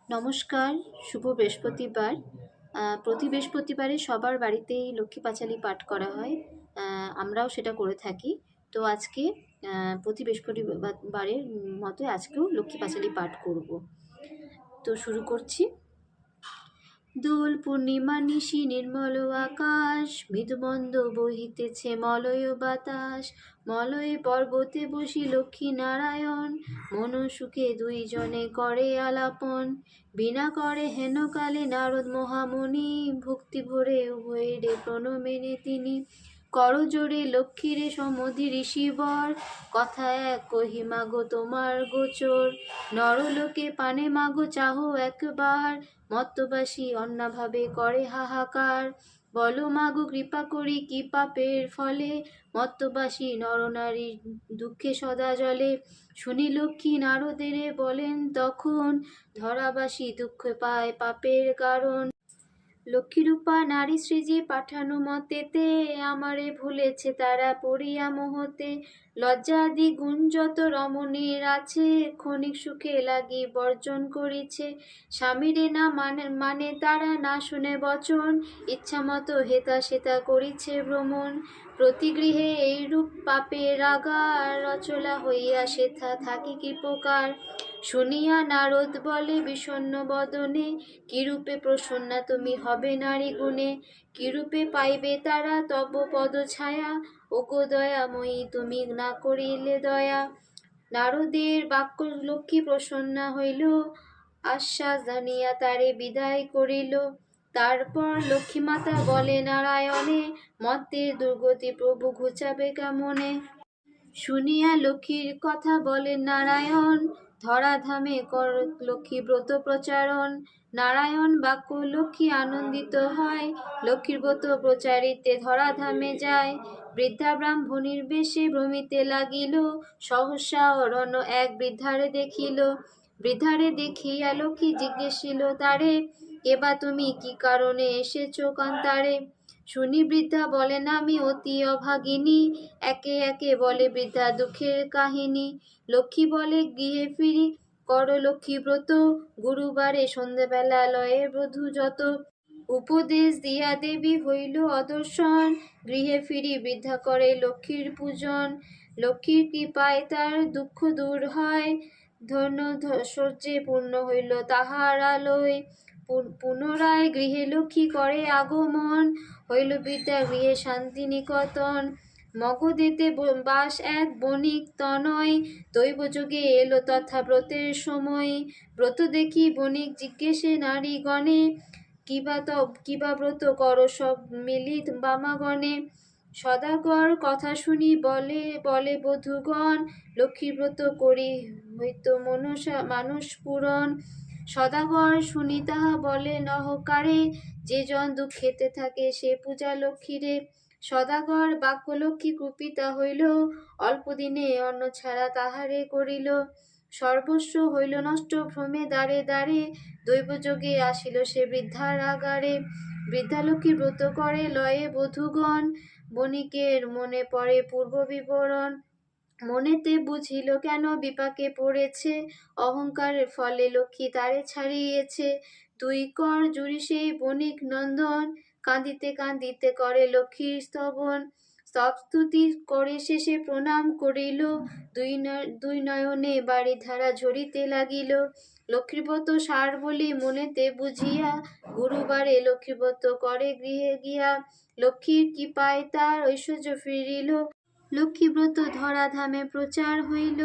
নমস্কার, শুভ বৃহস্পতিবার। প্রতি বৃহস্পতিবারে সবার বাড়িতেই লক্ষ্মী পাঁচালী পাঠ করা হয়। আমরাও সেটা করে থাকি। তো আজকে প্রতি বৃহস্পতিবারের মতো আজকেও লক্ষ্মী পাঁচালী পাঠ করব। তো শুরু করছি। দোল পূর্ণিমা নিশি নির্মল আকাশ, মৃদুমন্দ বহিতেছে মলয় বাতাস। মলয়ে পর্বতে বসি লক্ষ্মী নারায়ণ, মন সুখে দুইজনে করে আলাপন। বিনা করে হেন কালে নারদ মহামুনি, ভক্তি ভরে উভয়েরে প্রণমেনে তিনি। করজোড়ে লক্ষ্মীরে সমধি ঋষিবর, কথা এক কহি মাগো তোমার গোচর। নরলোকে পানে মাগো চাহো একবার, মত্তবাসী অন্নাভাবে করে হাহাকার। বলো মাগো কৃপা করি কি পাপের ফলে, মত্তবাসী নরনারী দুঃখে সদা জলে। শুনি লক্ষ্মী নারদেরে বলেন তখন, ধরাবাসী দুঃখ পায় পাপের কারণ। লক্ষ্মীরূপা নারী সৃজি পাঠানো মতেতে, আমারে ভুলেছে তারা পড়িয়া মোহতে। লজ্জাদি গুণ যত রমণীর আছে, ক্ষণিক সুখে লাগি বর্জন করিছে। স্বামীরে না মানে তারা, না শুনে বচন, ইচ্ছা মতো হেতা সেতা করিছে ভ্রমণ। প্রতি গৃহে এইরূপ পাপের আগার, রচলা হইয়া সেথা থাকি কি প্রকার। শুনিয়া নারদ বলে বিষণ্ণ বদনে, কিরূপে প্রসন্না তুমি হবে নারী গুণে। কিরূপে পাইবে তারা তব পদ ছায়া, ওগো দয়াময়ী তুমি না করিলে দয়া। নারদের বাক্য লক্ষ্মী প্রসন্না হইল, আশ্বাস জানিয়া তারে বিদায় করিল। তারপর লক্ষ্মী মাতা বলে নারায়ণে, মর্তের দুর্গতি প্রভু ঘুচাবে কেমনে। শুনিয়া লক্ষ্মীর কথা বলেন নারায়ণ, ধরাধামে কর লক্ষ্মী ব্রত প্রচারণ। নারায়ণ বাক্য লক্ষ্মী আনন্দিত হয়, লক্ষ্মীর ব্রত প্রচারিতে ধরাধামে যায়। বৃদ্ধা ব্রাহ্মণীর বেশে ভ্রমিতে লাগিল, সহসা অরণ্য এক বৃদ্ধারে দেখিল। বৃদ্ধারে দেখিয়া লক্ষ্মী জিজ্ঞেসিল তারে, কেবা তুমি কি কারণে এসেছ কান্তারে। শুনি বৃদ্ধা বলেন আমি অতি অভাগিনী, একে একে বলে বৃদ্ধা দুঃখের কাহিনী। লক্ষ্মী বলে গৃহে ফিরি কর লক্ষ্মী ব্রত, গুরুবারে সন্ধ্যাবেলা লয়ে বধূ যত। উপদেশ দিয়া দেবী হইল অদর্শন, গৃহে ফিরি বৃদ্ধা করে লক্ষ্মীর পূজন। লক্ষ্মীর কৃপায় তার দুঃখ দূর হয়, ধন্য সহ্যে পূর্ণ হইল তাহার আলোয়। পুনরায় গৃহে লক্ষ্মী করে আগমন, হইল বিদ্যা গৃহে শান্তি নিকতন। মগধেতে বাস এক বণিক তনয়, দৈবযোগে এলো তথা ব্রতের সময়। ব্রত দেখি বণিক জিজ্ঞেসে নারীগণে, কিবা ব্রত করো সব মিলিত বামাগণে। সদাগর কথা শুনি বলে বধূগণ, লক্ষ্মী ব্রত করি হইত মানুষ পূরণ। সদাগর শুনি তাহা বলে নহকারে, যে জন দুঃখেতে থাকে সে পূজা লক্ষ্মীরে। সদাগর বাক্য লক্ষ্মী কুপিতা হইল, অল্প দিনে অন্ন ছাড়া তাহারে করিল। সর্বস্ব হইল নষ্ট ভ্রমে দ্বারে দ্বারে, দৈবযোগে আসিল সে বৃদ্ধার আগারে। বৃদ্ধা লক্ষ্মী ব্রত করে লয়ে বধূগণ, বণিকের মনে পড়ে পূর্ব বিবরণ। মনেতে বুঝিল কেন বিপাকে পড়েছে, অহংকারের ফলে লক্ষ্মী তারে ছাড়িয়েছে। দুই কর জুড়ি সেই বণিক নন্দন, কাঁদিতে কাঁদিতে করে লক্ষ্মীর স্তবন। স্তবস্তুতি করে শেষে প্রণাম করিল, দুই নয়নে বাড়ি ধারা ঝরিতে লাগিল। লক্ষ্মীব্রত সার বলি মনেতে বুঝিয়া, গুরুবারে লক্ষ্মীব্রত করে গৃহে গিয়া। লক্ষ্মীর কৃপায় তার ঐশ্বর্য ফিরিল, লক্ষ্মীব্রত ধরাধামে প্রচার হইল।